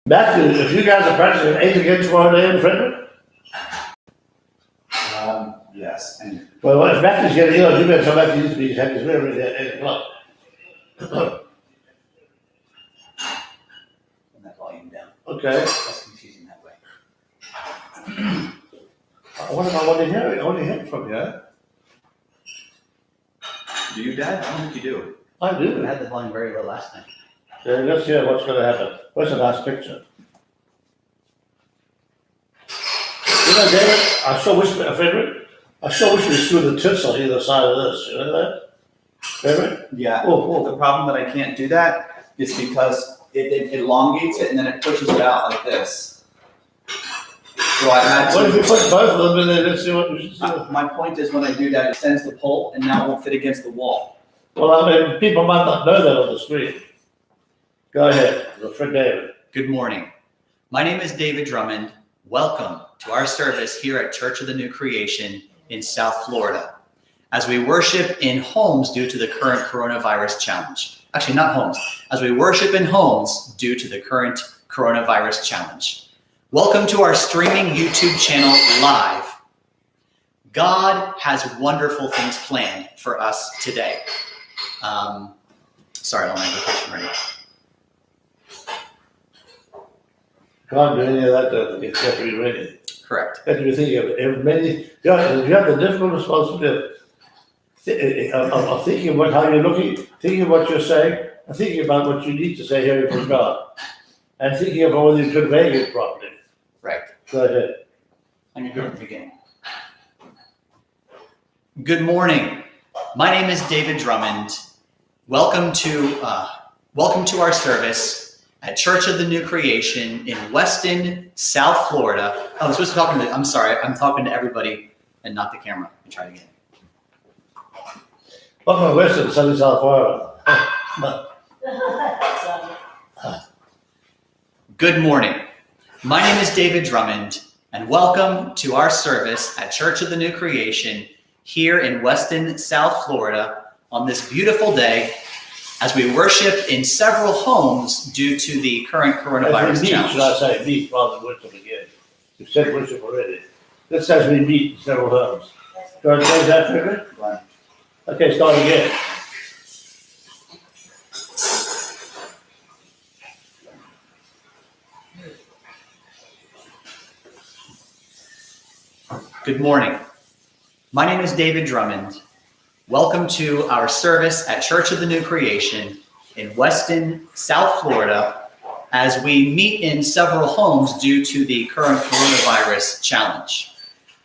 Matthew, if you guys are practicing 8 again tomorrow day in Frederick, Yes, and well, if Matthew's getting ill, you better tell Matthew needs to be having his prayer ready at 8 o'clock. turn that volume down. Okay. That's confusing that way. I wonder if I want to hear it. I want to hear it from you. Do you, Dad? I don't think you do. I We do. had the volume very low last night. Yeah, let's hear what's going to happen. Where's the last picture? You know, David, I sure wish, Frederick, I sure wish we screwed the tits on either side of this. You know that? Frederick? Yeah. Oh, The problem that I can't do that is because it elongates it and then it pushes it out like this. So I had What if to. you put both of them in there? Let's see what we should see. My point is when I do that, it sends the pole and now it won't fit against the wall. Well, I mean, people might not know that on the screen. Go ahead, Fred David. Good morning. My name is David Drummond. Welcome to our service here at Church of the New Creation in South Florida, as we worship in homes due to the current coronavirus challenge. Actually, not homes, as we worship in homes due to the current coronavirus challenge. Welcome to our streaming YouTube channel live. God has wonderful things planned for us today. Sorry, I don't have the picture ready. Can't do any of that, though. It's got to be ready. Correct. You have to be thinking of it. You have the difficult responsibility of thinking about how you're looking, thinking of what you're saying, and thinking about what you need to say here from God, and thinking of whether you're conveying it properly. Right. Go ahead. I'm going to do it at the beginning. Good morning. My name is David Drummond. Welcome to our service at Church of the New Creation in Weston, South Florida. Oh, I'm supposed to talk to. I'm sorry. I'm talking to everybody and not the camera. Let me try it again. Welcome to Western, sunny South Florida. Good morning. My name is David Drummond, and welcome to our service at Church of the New Creation here in Weston, South Florida on this beautiful day as we worship in several homes due to the current coronavirus challenge. Should I say meet rather than worship again? You said worship already. This says we meet in several homes. Do I say that, Frederick? Right. Okay, start again. Good morning. My name is David Drummond. Welcome to our service at Church of the New Creation in Weston, South Florida, as we meet in several homes due to the current coronavirus challenge.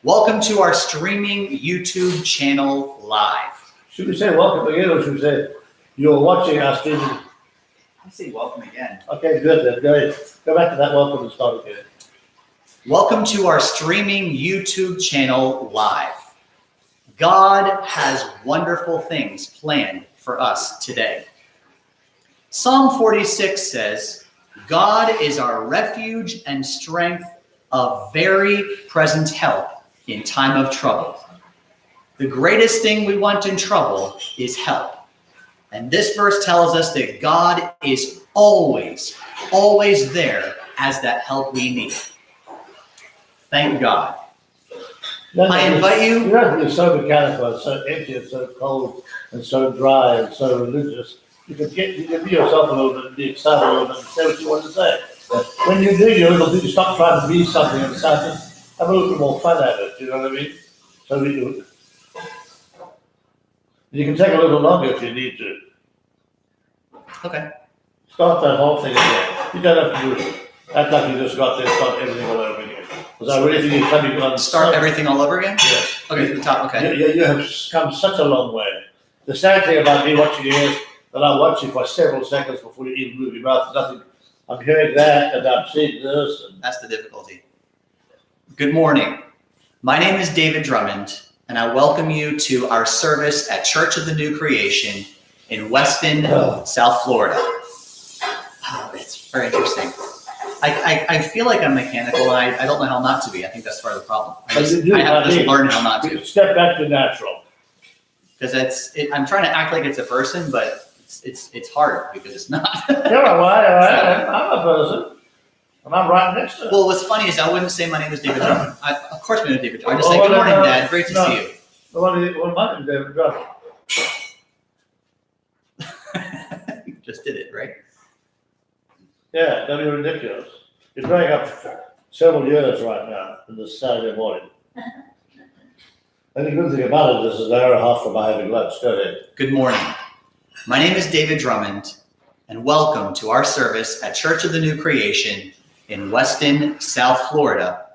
Welcome to our streaming YouTube channel live. Should we say welcome again, or should we say you're watching our streaming? I say welcome again. Okay, good then. Go back to that welcome and start again. Welcome to our streaming YouTube channel live. God has wonderful things planned for us today. Psalm 46 says, God is our refuge and strength, a very present help in time of trouble. The greatest thing we want in trouble is help. And this verse tells us that God is always, always there as that help we need. Thank God. I invite you. You don't have to be so mechanical and so empty and so cold and so dry and so religious. You can be yourself a little bit and be excited a little bit and say what you want to say. When you do your little thing, you stop trying to be something and start to have a little bit more fun at it. You know what I mean? So you can take a little longer if you need to. Okay. Start that whole thing again. You don't have to act like you just got there, start everything all over again. Because I really think you're coming on. Start everything all over again? Yes. Okay, from the top, okay. You have come such a long way. The sad thing about me watching you is that I watch you for several seconds before you even move your mouth. Nothing. I'm hearing that and I'm seeing this. That's the difficulty. Good morning. My name is David Drummond, and I welcome you to our service at Church of the New Creation in Weston, South Florida. Oh, it's very interesting. I feel like I'm mechanical, and I don't know how not to be. I think that's part of the problem. I have to just learn how not to. Step back to natural. Because I'm trying to act like it's a person, but it's hard because it's not. You're all right. I'm a person. And I'm right next to her. Well, what's funny is I wouldn't say my name is David Drummond. Of course, my name is David Drummond. I just say, Well, good morning, no, Dad. Great to no. see you. Well, my name's David Drummond. You just did it, right? Yeah, don't be ridiculous. You're growing up several years right now in this Saturday morning. And the good thing about it is an hour and a half from my having lunch. Go ahead. Good morning. My name is David Drummond, and welcome to our service at Church of the New Creation in Weston, South Florida,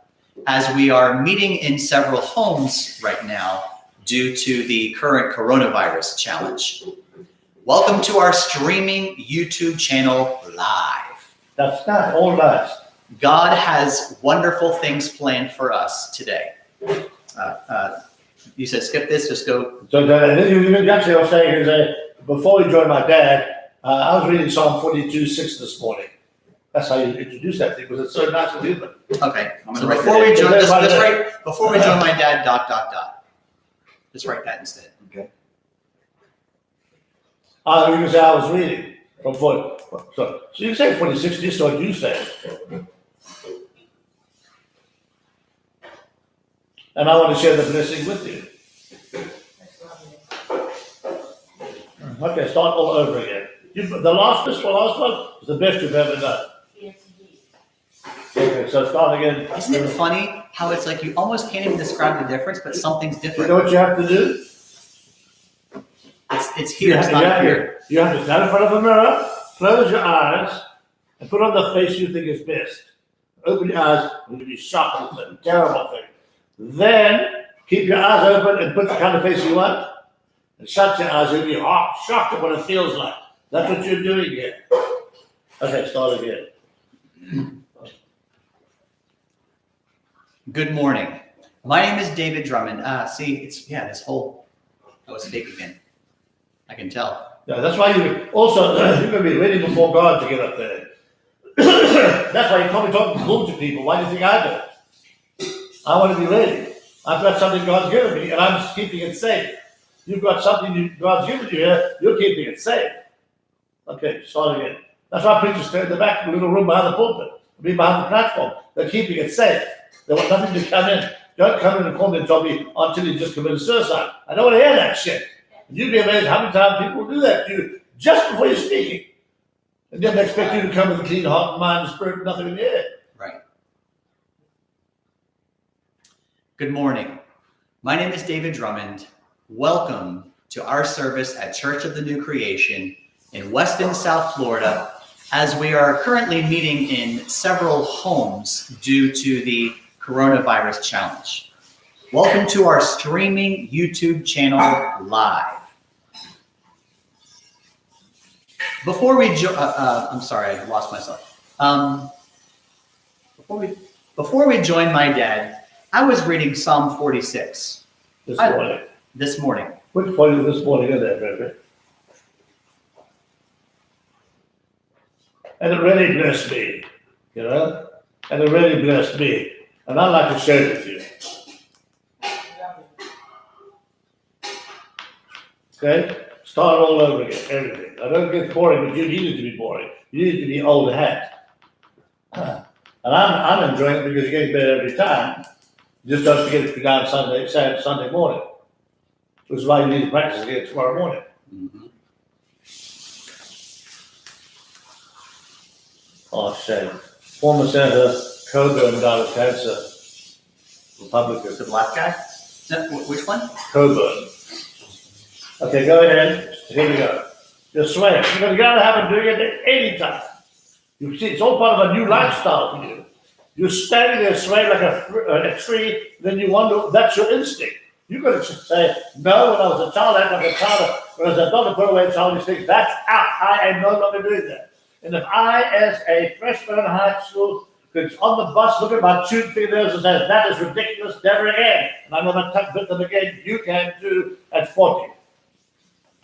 as we are meeting in several homes right now due to the current coronavirus challenge. Welcome to our streaming YouTube channel live. That's not all nice. God has wonderful things planned for us today. You said skip this, just go. So you actually are saying is before we joined my dad, I was reading Psalm 42:6 this morning. That's how you introduce that thing, because it's so nice and human. Okay, I'm so gonna write before that we join, down. let's write, before we join my dad, ... Just write that instead. Okay. You can say I was reading from 40. So you say 46, just what you say. And I want to share the blessing with you. Okay, start all over again. The last one is the best you've ever done. Yes, indeed. Okay, so start again. Isn't it funny how it's like you almost can't even describe the difference, but something's You different. know what you have to do? It's here, it's not here. You have to stand in front of a mirror, close your eyes, and put on the face you think is best. Open your eyes, and you'll be shocked. It's a terrible thing. Then keep your eyes open and put the kind of face you want. And shut your eyes, you'll be shocked at what it feels like. That's what you're doing here. Okay, start again. Good morning. My name is David Drummond. See, this whole, that was fake again. I can tell. Yeah, that's why you're going to be ready before God to get up there. That's why you can't be talking bull to people. Why do you think I do? I want to be ready. I've got something God's given me, and I'm just keeping it safe. You've got something God's given you here, you're keeping it safe. Okay, start again. That's why preachers stay in the back, little room behind the pulpit, behind the platform. They're keeping it safe. They want nothing to come in. Don't come in and call me and tell me until you just committed suicide. I don't want to hear that shit. You'd be amazed how many times people do that to you just before you're speaking. And then they expect you to come with a clean heart and mind and spirit, nothing in the air. Right. Good morning. My name is David Drummond. Welcome to our service at Church of the New Creation in Weston, South Florida, as we are currently meeting in several homes due to the coronavirus challenge. Welcome to our streaming YouTube channel live. Before we I'm sorry, I lost myself. Before we joined my dad, I was reading Psalm 46 this morning. Which part of this morning is that, baby? And it really blessed me, you know? And it really blessed me. And I'd like to share it with you. Okay? Start all over again, everything. I don't get boring, but you need it to be boring. You need it to be old hat. And I'm enjoying it because you're getting better every time. You just don't forget to be down Sunday morning. Which is why you need to practice again tomorrow morning. Mm-hmm. Oh, shame. Former Senator Coburn died of cancer. Republican. The black guy? No, which one? Coburn. Okay, go ahead. Here we go. You're sweating. You're going to get out of the habit of doing it any time. You see, it's all part of a new lifestyle for you. You're standing there swaying like a tree, then you wonder, that's your instinct. You've got to say, no, when I was a child, I was a child. When I was an adult, I put away childish things. That's out. I am no longer doing that. And if I, as a freshman in high school, could on the bus look at my chewed fingernails and say, that is ridiculous, never again, and I never bit them again, you can too at 40.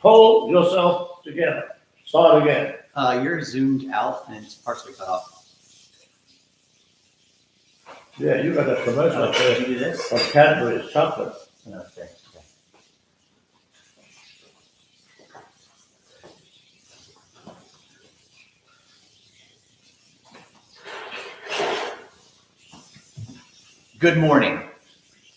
Pull yourself together. Start again. You're zoomed out and it's partially cut off. Yeah, you got that commercial up Can there you do this? of Cadbury's chocolate. Okay. Good morning.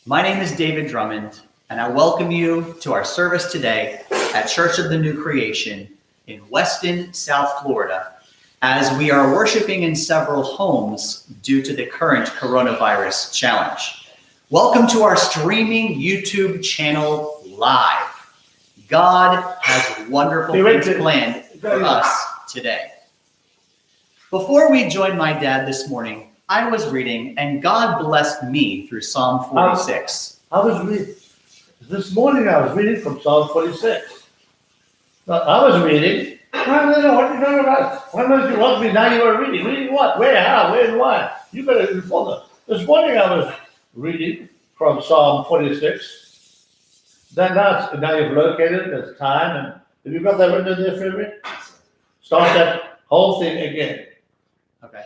My name is David Drummond, and I welcome you to our service today at Church of the New Creation in Weston, South Florida, as we are worshiping in several homes due to the current coronavirus challenge. Welcome to our streaming YouTube channel live. God has wonderful things planned for us today. Before we joined my dad this morning, I was reading, and God blessed me through Psalm 46. This morning I was reading from Psalm 46. No, I was reading. No, what are you talking about? Why don't you want me now? You were reading. Reading what? Where? How? Where and why? You better inform them. This morning I was reading from Psalm 46. Then now you've located this time, and have you got that written in there, Frederick? Start that whole thing again. Okay.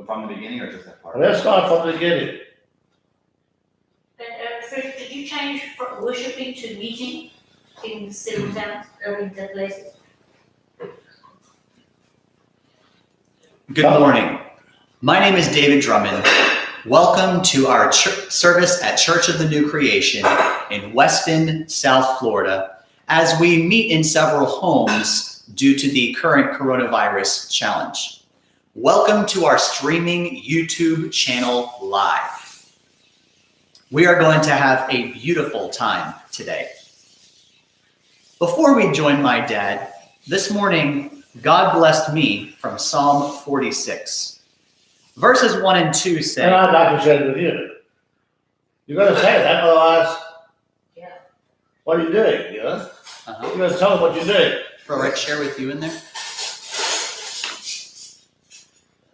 From the beginning or just that part? Let's start from the beginning. First, did you change from worshiping to meeting in the city towns or in the places? Good morning. My name is David Drummond. Welcome to our service at Church of the New Creation in Weston, South Florida, as we meet in several homes due to the current coronavirus challenge. Welcome to our streaming YouTube channel live. We are going to have a beautiful time today. Before we join my dad, this morning, God blessed me from Psalm 46. Verses 1 and 2 say, And I'd like to share it with you. You got to say that, otherwise, Yeah. what are you doing? You know? You got to tell them what you're doing. All right, share with you in there.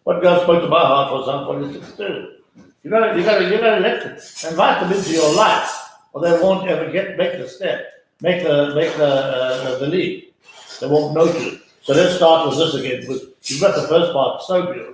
What God spoke to my heart for Psalm 46 too. You gotta let them, invite them into your life, or they won't ever make the step, make the leap. They won't know you. So let's start with this again. You've got the first part so beautiful.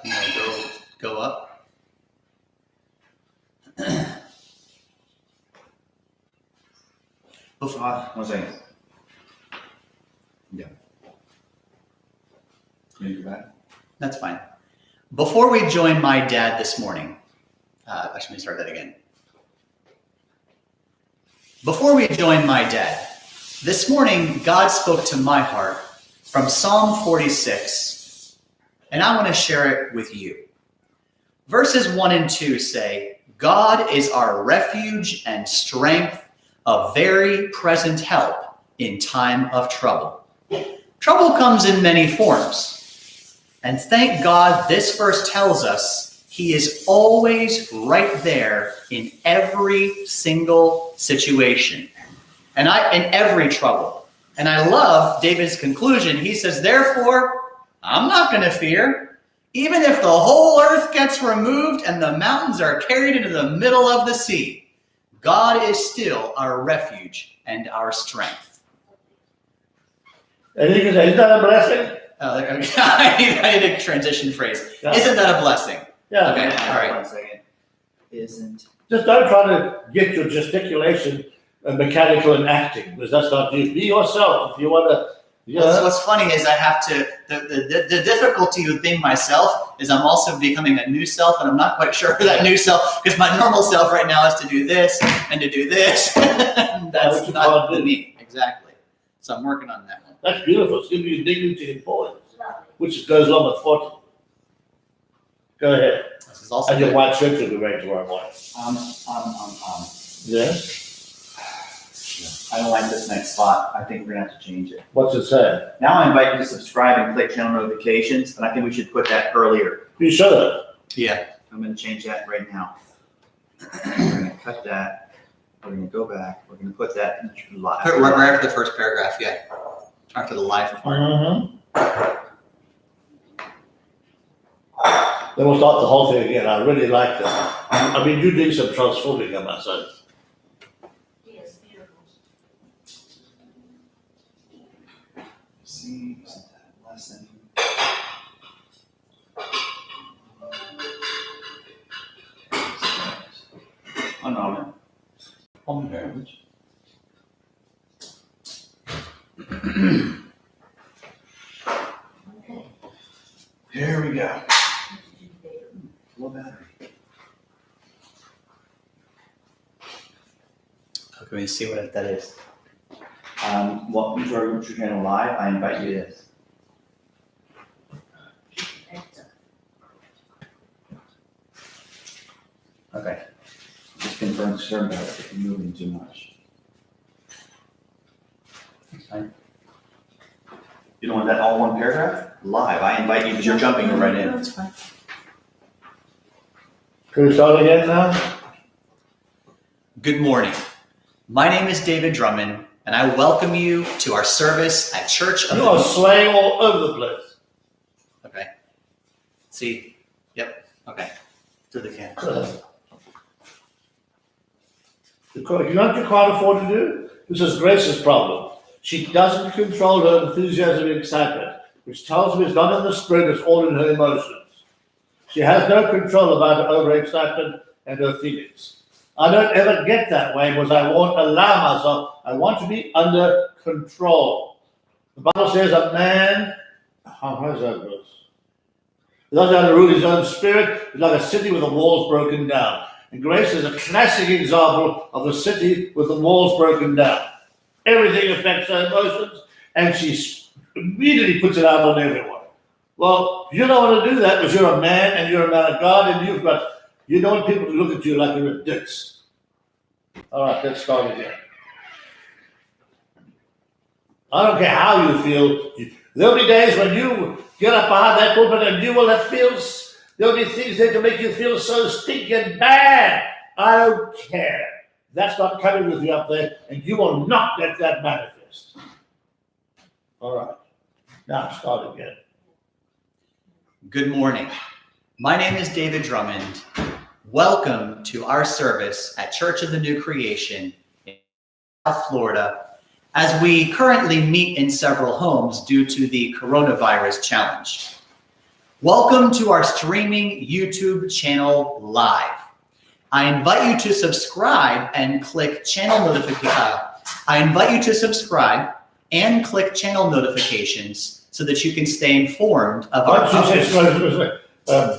You know, go up. One second. Yeah. Can you go back? That's fine. Before we join my dad this morning, actually, let me start that again. Before we join my dad, this morning, God spoke to my heart from Psalm 46, and I want to share it with you. Verses 1 and 2 say, God is our refuge and strength, a very present help in time of trouble. Trouble comes in many forms. And thank God this verse tells us he is always right there in every single situation. And in every trouble. And I love David's conclusion. He says, therefore, I'm not going to fear. Even if the whole earth gets removed and the mountains are carried into the middle of the sea, God is still our refuge and our strength. And you can say, isn't that a blessing? I need a transition phrase. Yeah. Isn't that a blessing? Yeah. Okay, all right. 1 second. Isn't. Just don't try to get your gesticulation mechanical and acting, because that's not you. Be yourself if you want to. What's funny is I have to, the difficulty with being myself is I'm also becoming a new self, and I'm not quite sure that new self, because my normal self right now is to do this and to do this. That's not me. Exactly. So I'm working on that one. That's beautiful. It's giving you dignity and poise, Lovely. which goes along with 40. Go ahead. This is also And your good. white shirt will be ready tomorrow morning. Yeah? I don't like this next spot. I think we're gonna have to change it. What's it say? Now I invite you to subscribe and click channel notifications, and I think we should put that earlier. You should. Yeah. I'm gonna change that right now. We're gonna cut that. We're gonna go back. We're gonna put that in live. Right after the first paragraph, yeah. After the live part. Mm-hmm. Then we'll start the whole thing again. I really like that. I mean, you did some transforming, I must say. Yes, beautiful. See, isn't that a lesson? One moment. On hands. Okay. Here we go. Full battery. Can we see what that is? Welcome to our YouTube channel live. I invite you to this. Okay. Just concerned about it if you're moving too much. That's fine. You don't want that all one paragraph? Live. I invite you because you're jumping right in. That's fine. Can we start again now? Good morning. My name is David Drummond, and I welcome you to our service at Church of You the are slaying all over the place. Okay. See? Yep. Okay. To the camera. You know what you can't afford to do? This is Grace's problem. She doesn't control her enthusiasm and excitement, which tells me it's not in the spirit, it's all in her emotions. She has no control about her overexcitement and her feelings. I don't ever get that way because I won't allow myself. I want to be under control. The Bible says a man, how's that verse? He doesn't know how to rule his own spirit. He's like a city with the walls broken down. And Grace is a classic example of a city with the walls broken down. Everything affects her emotions, and she immediately puts it out on everyone. Well, you don't want to do that because you're a man and you're a man of God, and you don't want people to look at you like you're a ditz. All right, let's start again. I don't care how you feel. There'll be days when you get up behind that pulpit and you will there'll be things there to make you feel so stinking bad. I don't care. That's not coming with you up there, and you will not let that manifest. All right. Now start again. Good morning. My name is David Drummond. Welcome to our service at Church of the New Creation in South Florida, as we currently meet in several homes due to the coronavirus challenge. Welcome to our streaming YouTube channel live. I invite you to subscribe and click channel notifications so that you can stay informed of our updates.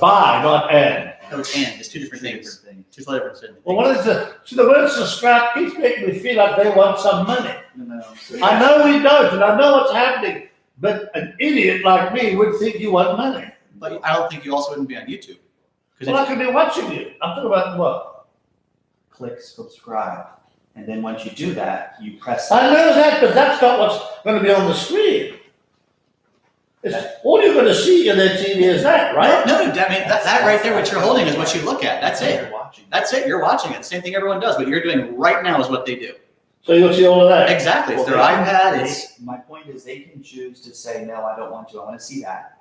Buy, not and. No, it's and. It's two different things. Two different things. Well, what is the? So the word subscribe keeps making me feel like they want some money. No. I know we don't, and I know what's happening. But an idiot like me would think you want money. But I don't think you also wouldn't be on YouTube. Well, I could be watching you. I'm talking about what? Click subscribe. And then once you do that, you press. I know that, but that's not what's going to be on the screen. All you're going to see in that TV is that, right? No, I mean, that right there, what you're holding is what you look at. That's it. You're watching. That's it. You're watching it. Same thing everyone does. What you're doing right now is what they do. So you'll see all of that. Exactly. It's their Well, iPad. My point is they can choose to say, no, I don't want to. I want to see that.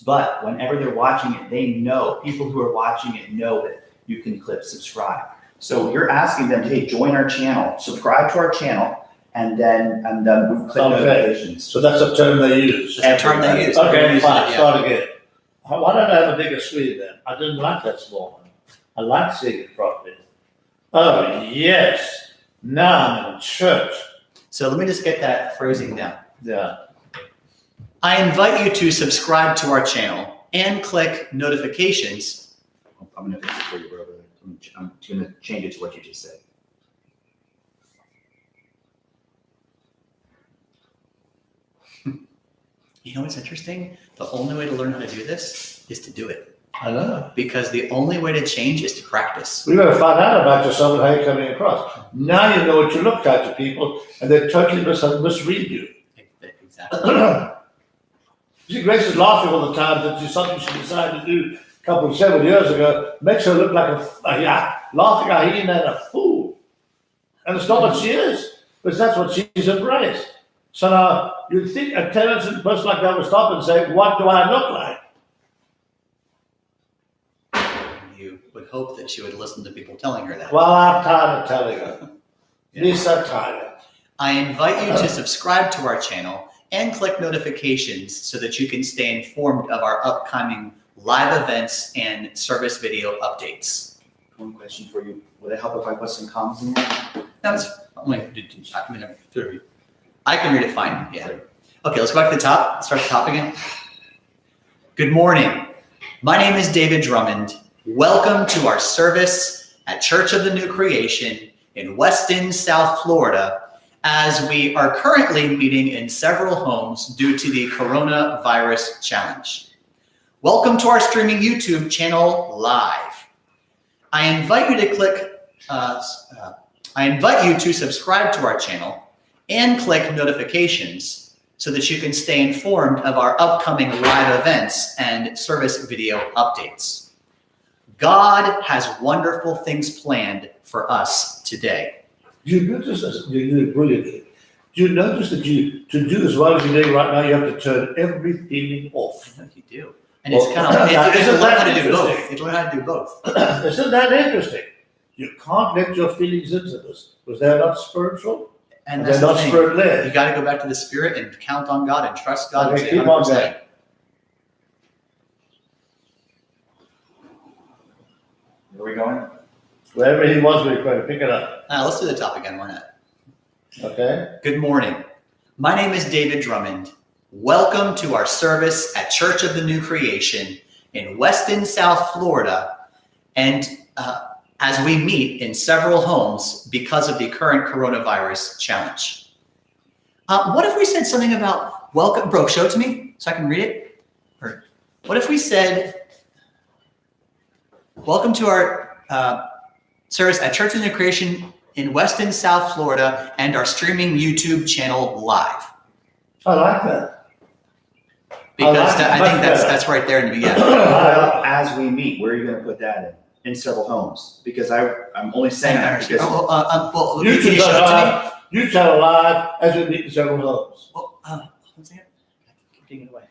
But whenever they're watching it, they know, people who are watching it know that you can click subscribe. So you're asking them, hey, join our channel, subscribe to our channel, and then click notifications. So that's a term they use. That's the term they use. Okay, fine. Yeah. Start again. Why don't I have a bigger screen then? I didn't like that small one. I like seeing it properly. Oh, yes. Now I'm in church. So let me just get that phrasing down. Yeah. I invite you to subscribe to our channel and click notifications. I'm going to fix it for you, brother. I'm going to change it to what you just said. You know what's interesting? The only way to learn how to do this is to do it. I know. Because the only way to change is to practice. We better find out about yourself and how you're coming across. Now you know what you look like to people, and they totally misread you. Exactly. See, Grace is laughing all the time that it's something she decided to do several years ago. Makes her look like a laughing hyena and a fool. And it's not what she is, but that's what she's embraced. So now you'd think a talented person like that would stop and say, what do I look like? You would hope that she would listen to people telling her that. Well, I'm tired of telling her. Lisa tired. I invite you to subscribe to our channel and click notifications so that you can stay informed of our upcoming live events and service video updates. one question for you. Would it help if I put some commas in there? That's, I can read it fine, yeah. Okay, let's go back to the top, start at the top again. Good morning. My name is David Drummond. Welcome to our service at Church of the New Creation in Weston, South Florida, as we are currently meeting in several homes due to the coronavirus challenge. Welcome to our streaming YouTube channel live. I invite you to subscribe to our channel and click notifications so that you can stay informed of our upcoming live events and service video updates. God has wonderful things planned for us today. Do you notice this? You do it brilliantly. Do you notice that to do as well as you're doing right now, you have to turn every feeling off? I think you do. And it's kind of, you have to learn how to do both. You have to learn how to do both. Isn't that interesting? You can't let your feelings into this because they're not spiritual And they're that's the not thing. spirit led. You got to go back to the Spirit and count on God and trust God. Okay, and keep on 100%. going. Where are we going? Wherever he was, we're going to pick it up. Let's do the top again. Why not? Okay? Good morning. My name is David Drummond. Welcome to our service at Church of the New Creation in Weston, South Florida, and as we meet in several homes because of the current coronavirus challenge. What if we said something about welcome? Bro, show it to me so I can read it. Or what if we said, welcome to our service at Church of the New Creation in Weston, South Florida, and our streaming YouTube channel live. I like that. Because I like it I much think better. that's right there in the beginning. As we meet, where are you gonna put that in? In several homes? Because I'm only saying that because Well, You can you show it to me? You tell live as we meet in several homes. Well, one second. Keep taking it away.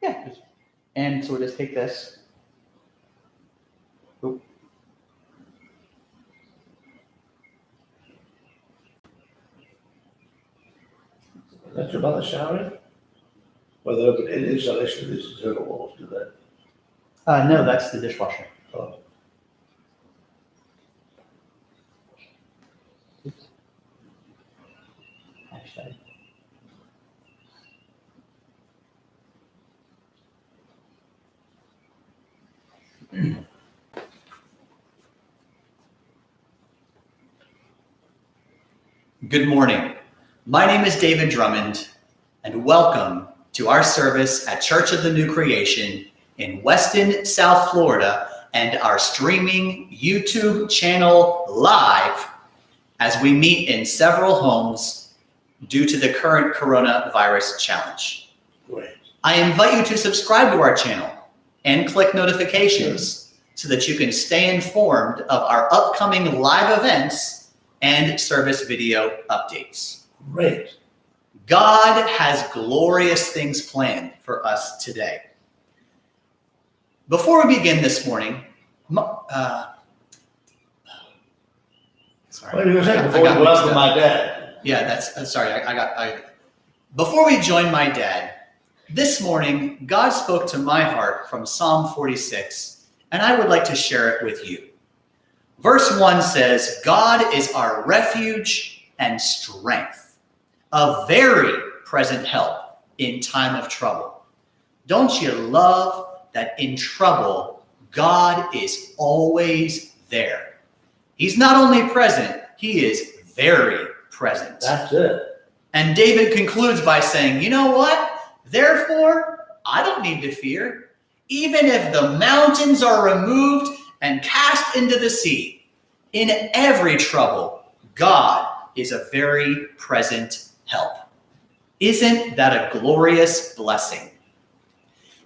Yeah. And so we'll just take this. Oop. That's your mother showering? Well, they open any installation of these internal walls, do that. No, that's the dishwasher. Oh. Hashtag. Good morning. My name is David Drummond, and welcome to our service at Church of the New Creation in Weston, South Florida, and our streaming YouTube channel live as we meet in several homes due to the current coronavirus challenge. Great. I invite you to subscribe to our channel and click notifications so that you can stay informed of our upcoming live events and service video updates. Great. God has glorious things planned for us today. Before we begin this morning, sorry. What did you say I before got we mixed welcome up. my dad? Yeah, that's sorry. Before we join my dad, this morning, God spoke to my heart from Psalm 46, and I would like to share it with you. Verse 1 says, God is our refuge and strength, a very present help in time of trouble. Don't you love that in trouble, God is always there? He's not only present, he is very present. That's it. And David concludes by saying, you know what? Therefore, I don't need to fear. Even if the mountains are removed and cast into the sea, in every trouble, God is a very present help. Isn't that a glorious blessing?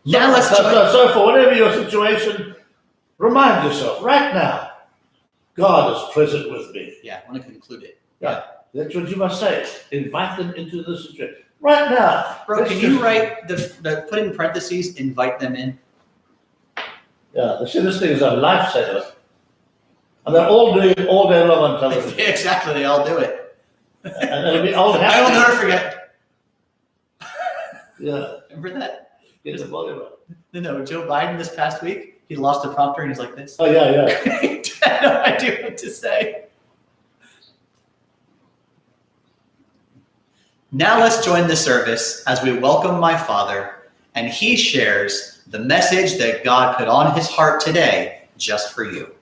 Now let's So for whatever your situation, remind yourself right now, God is present with me. Yeah, I want to conclude it. Yeah, that's what you must say. Invite them into the situation right now. Bro, Let's can you just- write the put in parentheses, invite them in? Yeah, see, this thing is a lifesaver. And they're all doing it all day long on television. Exactly, they all do it. And they'll be all I will happy. never forget. Yeah. Remember that? Get the volume up. No, Joe Biden this past week, he lost a prompter and he's like this. Oh, yeah. I had no idea what to say. Now let's join the service as we welcome my father, and he shares the message that God put on his heart today just for you.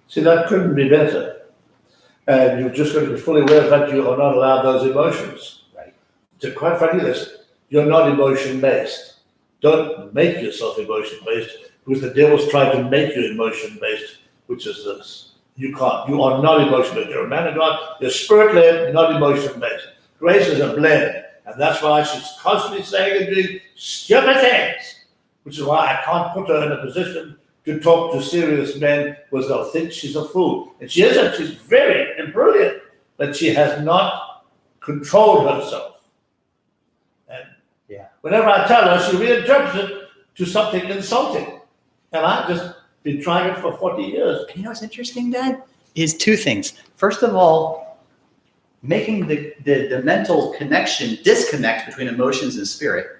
See, that couldn't be better. And you've just got to be fully aware of that you are not allowed those emotions. Right. To quite frankly, you're not emotion-based. Don't make yourself emotion-based, because the devil's trying to make you emotion-based, which is this. You can't. You are not emotion-based. You're a man of God. You're spirit-led, not emotion-based. Grace is a blend. And that's why she's constantly saying and doing stupid things, which is why I can't put her in a position to talk to serious men, because they'll think she's a fool. And she isn't. She's very brilliant, but she has not controlled herself. And whenever I tell her, she reinterprets it to something insulting. And I've just been trying it for 40 years. You know what's interesting, Dad? Is two things. First of all, making the mental disconnect between emotions and spirit.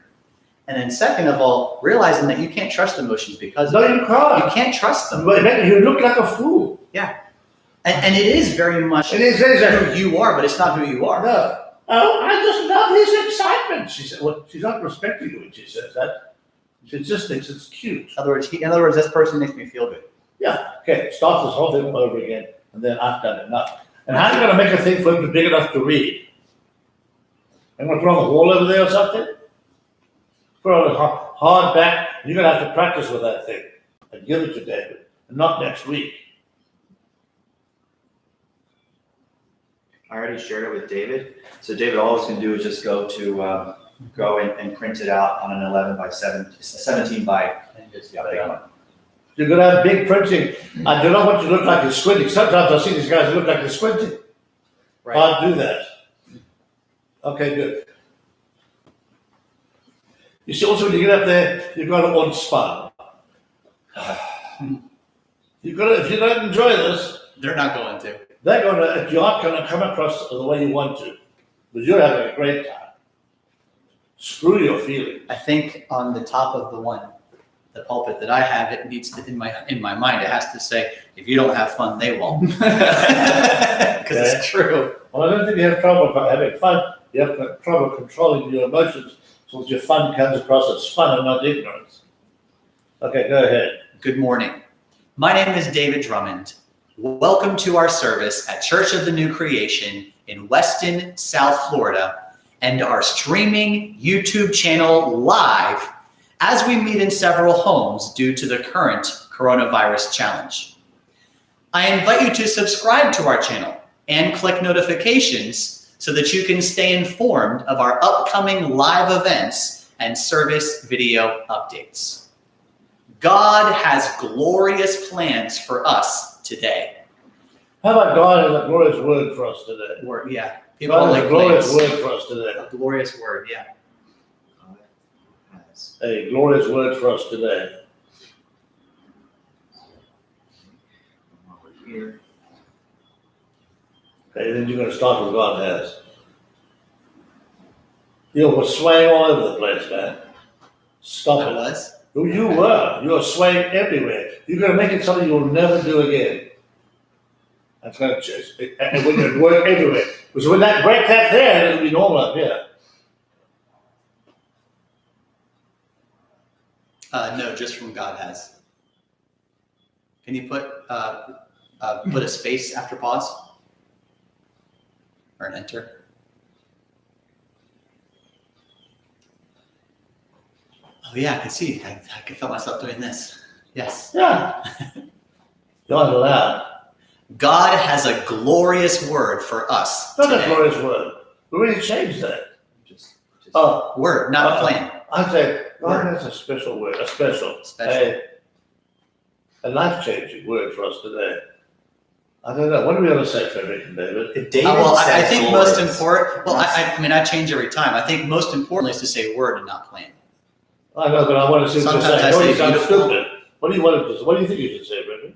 And then second of all, realizing that you can't trust emotions because No, you can't. you can't trust them. You look like a fool. And it is very much It is very who you are, but it's not who you are. No. Oh, I just love his excitement. She said, well, she's not respecting you when she says that. She just thinks it's cute. In other words, this person makes me feel good. Yeah, okay, start this whole thing all over again, and then I've done enough. And how are you going to make a thing for him big enough to read? I'm going to put on the wall over there or something? Put on a hard back, you're going to have to practice with that thing and give it to David, and not next week. I already shared it with David. So David, all he's gonna do is just go and print it out on an 11 by 17 by. You're going to have big printing. I do not want you to look like you're squinting. Sometimes I see these guys who look like they're squinting. Right. Can't do that. Okay, good. You see, also when you get up there, you've got to unspun. If you don't enjoy this, They're not going to. you aren't going to come across the way you want to, but you're having a great time. Screw your feelings. I think on the top of the pulpit that I have, it needs to, in my mind, it has to say, if you don't have fun, they won't. Because it's true. Well, I don't think you have trouble having fun. You have trouble controlling your emotions, so that your fun comes across as fun and not ignorance. Okay, go ahead. Good morning. My name is David Drummond. Welcome to our service at Church of the New Creation in Weston, South Florida, and our streaming YouTube channel live as we meet in several homes due to the current coronavirus challenge. I invite you to subscribe to our channel and click notifications so that you can stay informed of our upcoming live events and service video updates. God has glorious plans for us today. How about God has a glorious word for us today? People God like has a glorious plans. word for us today. A glorious word, yeah. A glorious word for us today. Here. Okay, then you're going to start with God has. You were swaying all over the place, man. Stop I it. was. You were. You were swaying everywhere. You're going to make it something you'll never do again. That's going to change. And we're going to work everywhere. Because when that break that there, it'll be normal up here. No, just from God has. Can you put a space after pause? Or an enter? Oh yeah, I can see. I can feel myself doing this. Yes. Yeah. God allowed. God has a glorious word for us Not a today. glorious word. We really changed that. Just Oh, Word, not a plan. I'd say God Word. has a special word, a life-changing word for us today. I don't know. What are we going to say, Frederick and David? if David Well, I says think most glorious, important. Well, I mean, I change every time. I think most importantly is to say word and not plan. I know, but I want to see what you're Sometimes saying. I Oh, say you sound beautiful. stupid. What do you want to do? What do you think you should say, Frederick?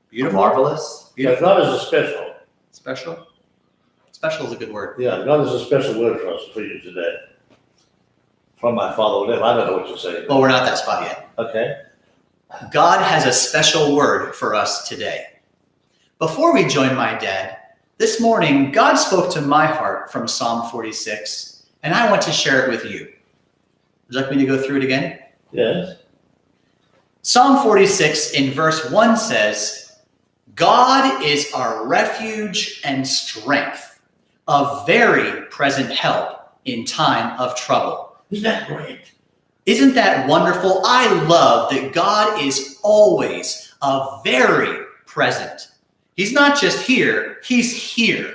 Beautiful, marvelous. Yeah, God is a special. special. Special is a good word. Yeah, God is a special word for us, for you today. From my father will live. I don't know what you're saying. Well, we're not at that spot yet. Okay. God has a special word for us today. Before we join my dad, this morning, God spoke to my heart from Psalm 46, and I want to share it with you. Would you like me to go through it again? Yes. Psalm 46 in verse 1 says, God is our refuge and strength, a very present help in time of trouble. Isn't that great? Isn't that wonderful? I love that God is always a very present. He's not just here, he's here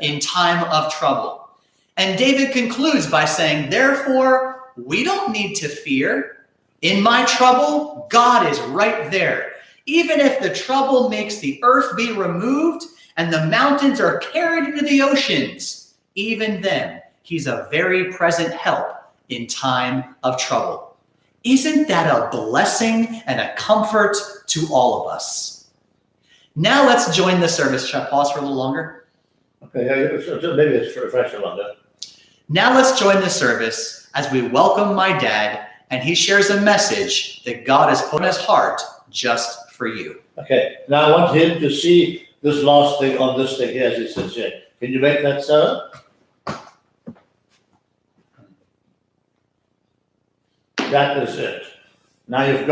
in time of trouble. And David concludes by saying, therefore, we don't need to fear. In my trouble, God is right there. Even if the trouble makes the earth be removed and the mountains are carried into the oceans, even then, he's a very present help in time of trouble. Isn't that a blessing and a comfort to all of us? Now let's join the service. Shall I pause for a little longer? Okay, so maybe it's for a fresh longer. Now let's join the service as we welcome my dad, and he shares a message that God has put in his heart just for you. Okay, now I want him to see this last thing on this thing here as he sits here. Can you make that so? That is it. Now you've got